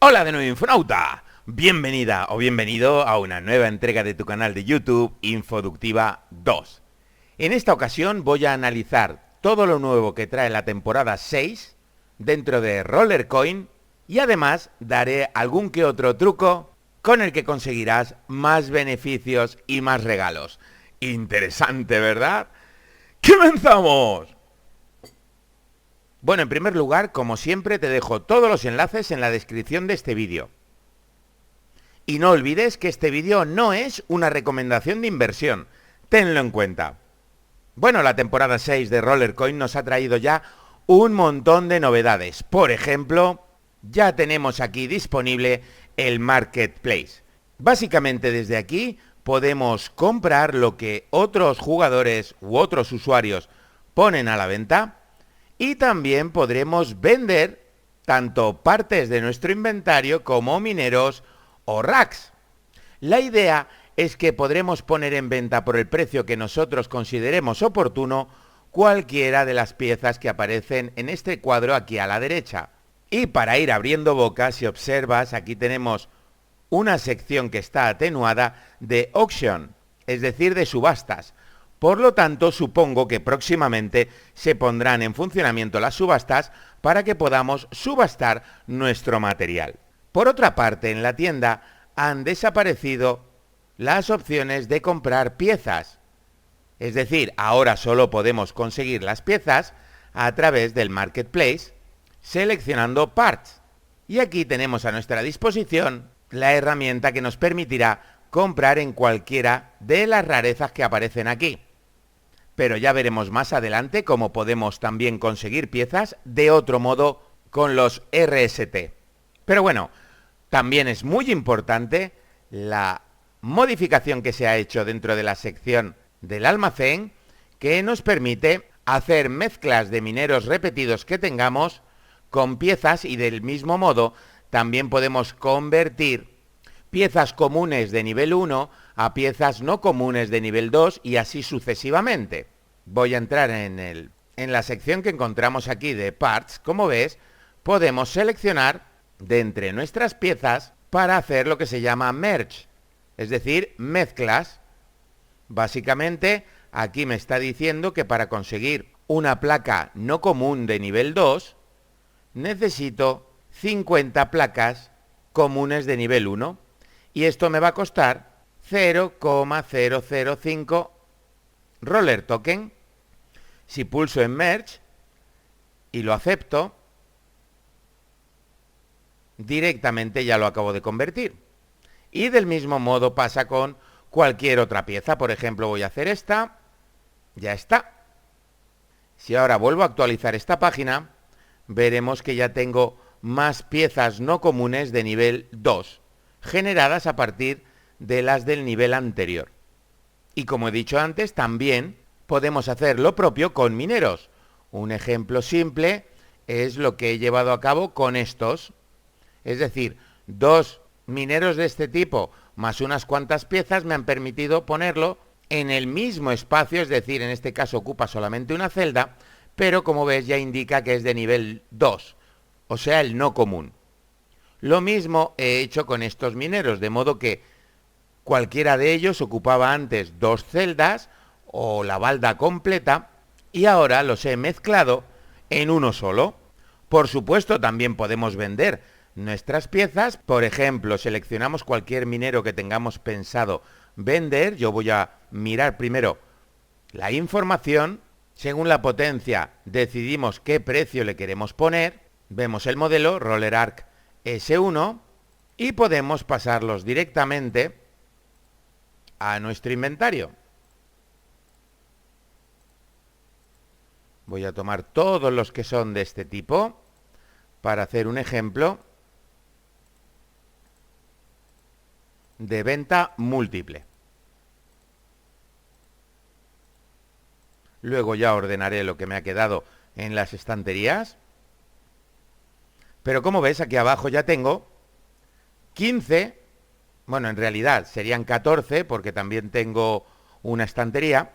Hola de nuevo, Infonauta. Bienvenida o bienvenido a una nueva entrega de tu canal de YouTube Infoductiva 2. En esta ocasión voy a analizar todo lo nuevo que trae la temporada 6 dentro de Rollercoin y además daré algún que otro truco con el que conseguirás más beneficios y más regalos. Interesante, ¿verdad? ¡Comenzamos! Bueno, en primer lugar, como siempre, te dejo todos los enlaces en la descripción de este vídeo. Y no olvides que este vídeo no es una recomendación de inversión. Tenlo en cuenta. Bueno, la temporada 6 de Rollercoin nos ha traído ya un montón de novedades. Por ejemplo, ya tenemos aquí disponible el Marketplace. Básicamente desde aquí podemos comprar lo que otros jugadores u otros usuarios ponen a la venta. Y también podremos vender tanto partes de nuestro inventario como mineros o racks. La idea es que podremos poner en venta por el precio que nosotros consideremos oportuno cualquiera de las piezas que aparecen en este cuadro aquí a la derecha. Y para ir abriendo boca, si observas, aquí tenemos una sección que está atenuada de auction, es decir, de subastas. Por lo tanto, supongo que próximamente se pondrán en funcionamiento las subastas para que podamos subastar nuestro material. Por otra parte, en la tienda han desaparecido las opciones de comprar piezas. Es decir, ahora solo podemos conseguir las piezas a través del Marketplace seleccionando Parts. Y aquí tenemos a nuestra disposición la herramienta que nos permitirá comprar en cualquiera de las rarezas que aparecen aquí. Pero ya veremos más adelante cómo podemos también conseguir piezas de otro modo con los RST. Pero bueno, también es muy importante la modificación que se ha hecho dentro de la sección del almacén que nos permite hacer mezclas de mineros repetidos que tengamos con piezas y del mismo modo también podemos convertir piezas comunes de nivel 1 a piezas no comunes de nivel 2 y así sucesivamente. Voy a entrar en la sección que encontramos aquí de Parts. Como ves, podemos seleccionar de entre nuestras piezas para hacer lo que se llama merge, es decir, mezclas. Básicamente, aquí me está diciendo que para conseguir una placa no común de nivel 2, necesito 50 placas comunes de nivel 1. Y esto me va a costar 0,005 Roller Token. Si pulso en Merge y lo acepto, directamente ya lo acabo de convertir. Y del mismo modo pasa con cualquier otra pieza. Por ejemplo, voy a hacer esta. Ya está. Si ahora vuelvo a actualizar esta página, veremos que ya tengo más piezas no comunes de nivel 2. Generadas a partir de las del nivel anterior. Y como he dicho antes, también podemos hacer lo propio con mineros. Un ejemplo simple es lo que he llevado a cabo con estos. Es decir, 2 mineros de este tipo más unas cuantas piezas me han permitido ponerlo en el mismo espacio, es decir, en este caso ocupa solamente una celda, pero como ves ya indica que es de nivel 2, o sea, el no común. Lo mismo he hecho con estos mineros, de modo que cualquiera de ellos ocupaba antes 2 celdas o la balda completa y ahora los he mezclado en uno solo. Por supuesto, también podemos vender nuestras piezas. Por ejemplo, seleccionamos cualquier minero que tengamos pensado vender. Yo voy a mirar primero la información. Según la potencia, decidimos qué precio le queremos poner. Vemos el modelo Roller Arc S1 y podemos pasarlos directamente a nuestro inventario. Voy a tomar todos los que son de este tipo para hacer un ejemplo de venta múltiple. Luego ya ordenaré lo que me ha quedado en las estanterías. Pero como ves, aquí abajo ya tengo 15, bueno, en realidad serían 14 porque también tengo una estantería.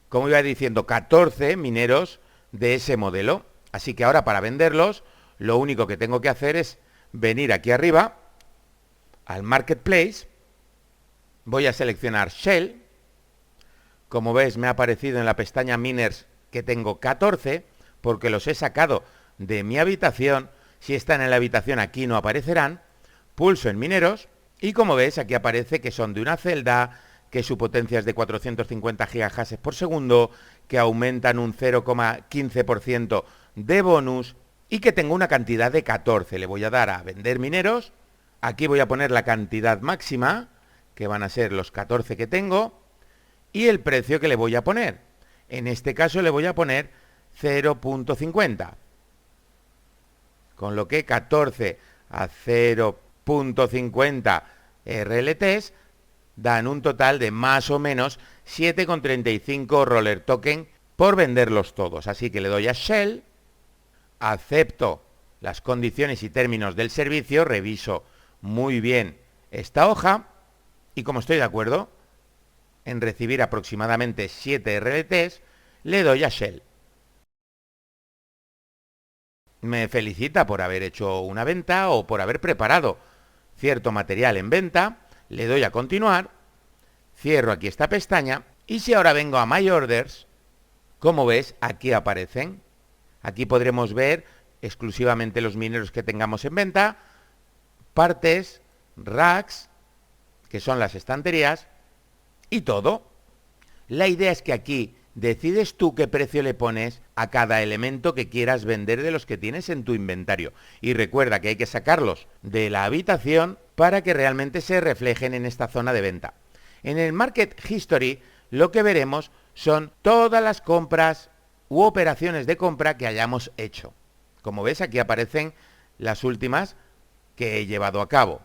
Como iba diciendo, 14 mineros de ese modelo. Así que ahora para venderlos, lo único que tengo que hacer es venir aquí arriba, al Marketplace, voy a seleccionar Shell. Como ves, me ha aparecido en la pestaña Miners que tengo 14, porque los he sacado de mi habitación. Si están en la habitación aquí no aparecerán. Pulso en Mineros y como ves aquí aparece que son de una celda, que su potencia es de 450 gigahashes por segundo, que aumentan un 0,15% de bonus y que tengo una cantidad de 14. Le voy a dar a vender mineros. Aquí voy a poner la cantidad máxima, que van a ser los 14 que tengo, y el precio que le voy a poner. En este caso le voy a poner 0,50. Con lo que 14 a 0,50 RLTs dan un total de más o menos 7,35 roller token por venderlos todos. Así que le doy a Shell, acepto las condiciones y términos del servicio, reviso muy bien esta hoja y como estoy de acuerdo en recibir aproximadamente 7 RLTs, le doy a Shell. Me felicita por haber hecho una venta o por haber preparado cierto material en venta. Le doy a continuar, cierro aquí esta pestaña y si ahora vengo a My Orders, como ves, aquí aparecen. Aquí podremos ver exclusivamente los mineros que tengamos en venta, partes, racks, que son las estanterías, y todo. La idea es que aquí decides tú qué precio le pones a cada elemento que quieras vender de los que tienes en tu inventario. Y recuerda que hay que sacarlos de la habitación para que realmente se reflejen en esta zona de venta. En el Market History lo que veremos son todas las compras u operaciones de compra que hayamos hecho. Como ves, aquí aparecen las últimas que he llevado a cabo.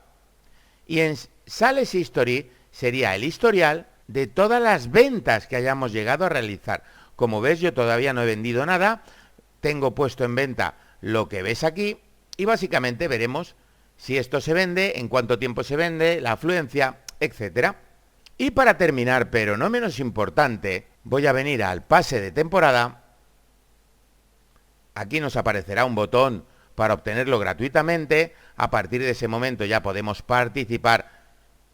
Y en Sales History sería el historial de todas las ventas que hayamos llegado a realizar. Como ves, yo todavía no he vendido nada, tengo puesto en venta lo que ves aquí y básicamente veremos si esto se vende, en cuánto tiempo se vende, la afluencia, etcétera. Y para terminar, pero no menos importante, voy a venir al pase de temporada. Aquí nos aparecerá un botón para obtenerlo gratuitamente. A partir de ese momento ya podemos participar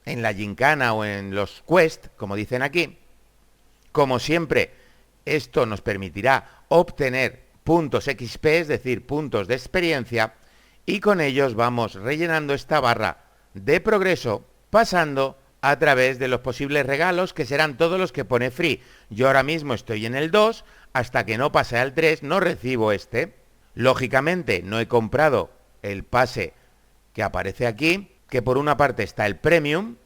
en la gincana o en los quest, como dicen aquí. Como siempre, esto nos permitirá obtener puntos XP, es decir, puntos de experiencia, y con ellos vamos rellenando esta barra de progreso, pasando a través de los posibles regalos, que serán todos los que pone free. Yo ahora mismo estoy en el 2, hasta que no pase al 3 no recibo este. Lógicamente no he comprado el pase que aparece aquí, que por una parte está el Premium,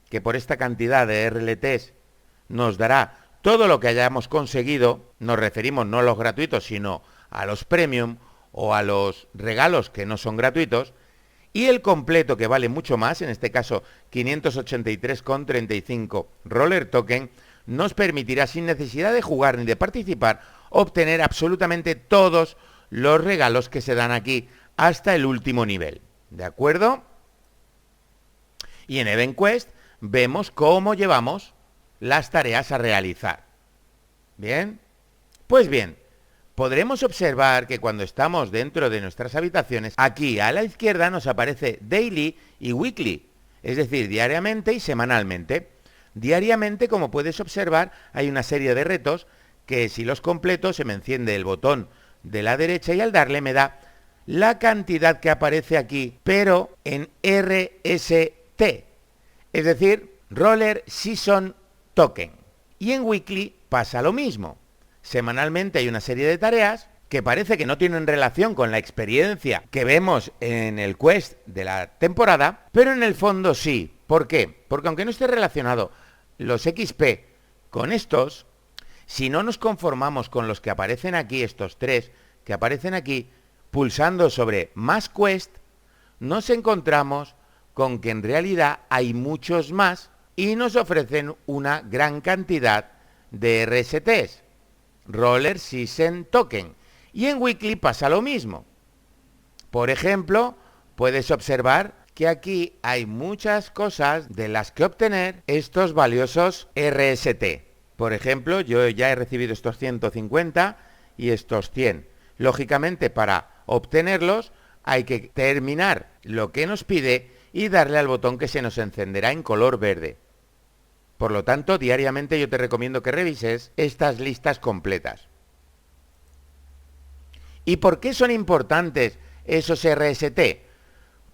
que por esta cantidad de RLTs nos dará todo lo que hayamos conseguido. Nos referimos no a los gratuitos, sino a los Premium o a los regalos que no son gratuitos. Y el completo, que vale mucho más, en este caso 583,35 Roller Token, nos permitirá, sin necesidad de jugar ni de participar, obtener absolutamente todos los regalos que se dan aquí hasta el último nivel. ¿De acuerdo? Y en Event Quest vemos cómo llevamos las tareas a realizar. ¿Bien? Pues bien, podremos observar que cuando estamos dentro de nuestras habitaciones, aquí a la izquierda nos aparece Daily y Weekly, es decir, diariamente y semanalmente. Diariamente, como puedes observar, hay una serie de retos que si los completo se me enciende el botón de la derecha y al darle me da la cantidad que aparece aquí, pero en RST, es decir, Roller Season Token. Y en Weekly pasa lo mismo. Semanalmente hay una serie de tareas que parece que no tienen relación con la experiencia que vemos en el quest de la temporada, pero en el fondo sí. ¿Por qué? Porque aunque no esté relacionado los XP con estos, si no nos conformamos con los que aparecen aquí, estos tres que aparecen aquí, pulsando sobre más quest, nos encontramos con que en realidad hay muchos más y nos ofrecen una gran cantidad de RSTs, Roller Season Token. Y en Weekly pasa lo mismo. Por ejemplo, puedes observar que aquí hay muchas cosas de las que obtener estos valiosos RST. Por ejemplo, yo ya he recibido estos 150 y estos 100. Lógicamente, para obtenerlos hay que terminar lo que nos pide y darle al botón que se nos encenderá en color verde. Por lo tanto, diariamente yo te recomiendo que revises estas listas completas. ¿Y por qué son importantes esos RST?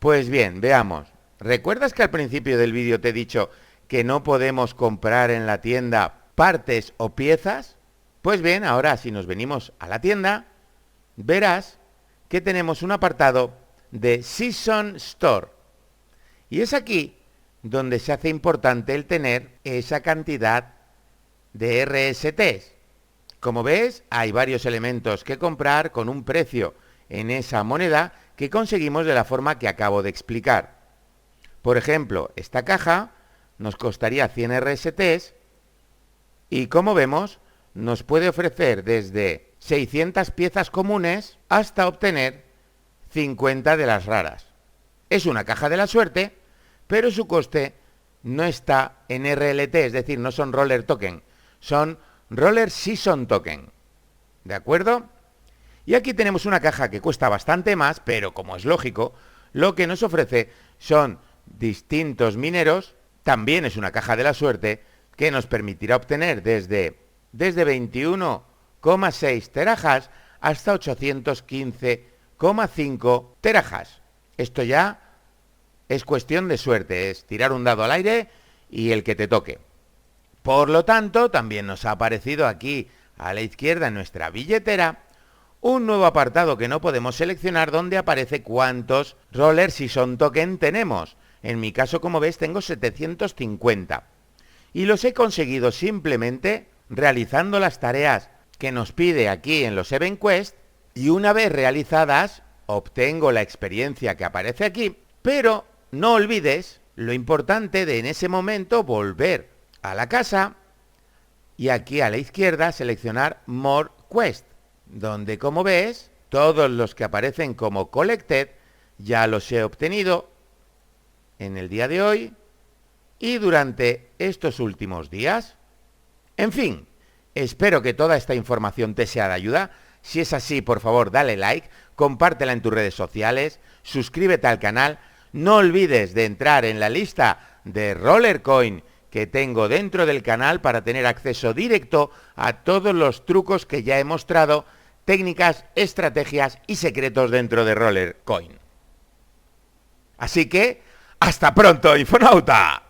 Pues bien, veamos. ¿Recuerdas que al principio del vídeo te he dicho que no podemos comprar en la tienda partes o piezas? Pues bien, ahora si nos venimos a la tienda, verás que tenemos un apartado de Season Store. Y es aquí donde se hace importante el tener esa cantidad de RSTs. Como ves, hay varios elementos que comprar con un precio en esa moneda que conseguimos de la forma que acabo de explicar. Por ejemplo, esta caja nos costaría 100 RSTs y como vemos, nos puede ofrecer desde 600 piezas comunes hasta obtener 50 de las raras. Es una caja de la suerte, pero su coste no está en RLT, es decir, no son Roller Token, son Roller Season Token. ¿De acuerdo? Y aquí tenemos una caja que cuesta bastante más, pero como es lógico, lo que nos ofrece son distintos mineros. También es una caja de la suerte que nos permitirá obtener desde 21,6 terahash hasta 815,5 terahash. Esto ya es cuestión de suerte, es tirar un dado al aire y el que te toque. Por lo tanto, también nos ha aparecido aquí a la izquierda en nuestra billetera un nuevo apartado que no podemos seleccionar donde aparece cuántos Roller Season Token tenemos. En mi caso, como ves, tengo 750. Y los he conseguido simplemente realizando las tareas que nos pide aquí en los Event Quest, y una vez realizadas obtengo la experiencia que aparece aquí, pero no olvides lo importante de en ese momento volver a la casa y aquí a la izquierda seleccionar More Quest, donde como ves todos los que aparecen como Collected ya los he obtenido en el día de hoy y durante estos últimos días. En fin, espero que toda esta información te sea de ayuda. Si es así, por favor, dale like, compártela en tus redes sociales, suscríbete al canal, no olvides de entrar en la lista de Rollercoin que tengo dentro del canal para tener acceso directo a todos los trucos que ya he mostrado, técnicas, estrategias y secretos dentro de Rollercoin. Así que, ¡hasta pronto, Infonauta!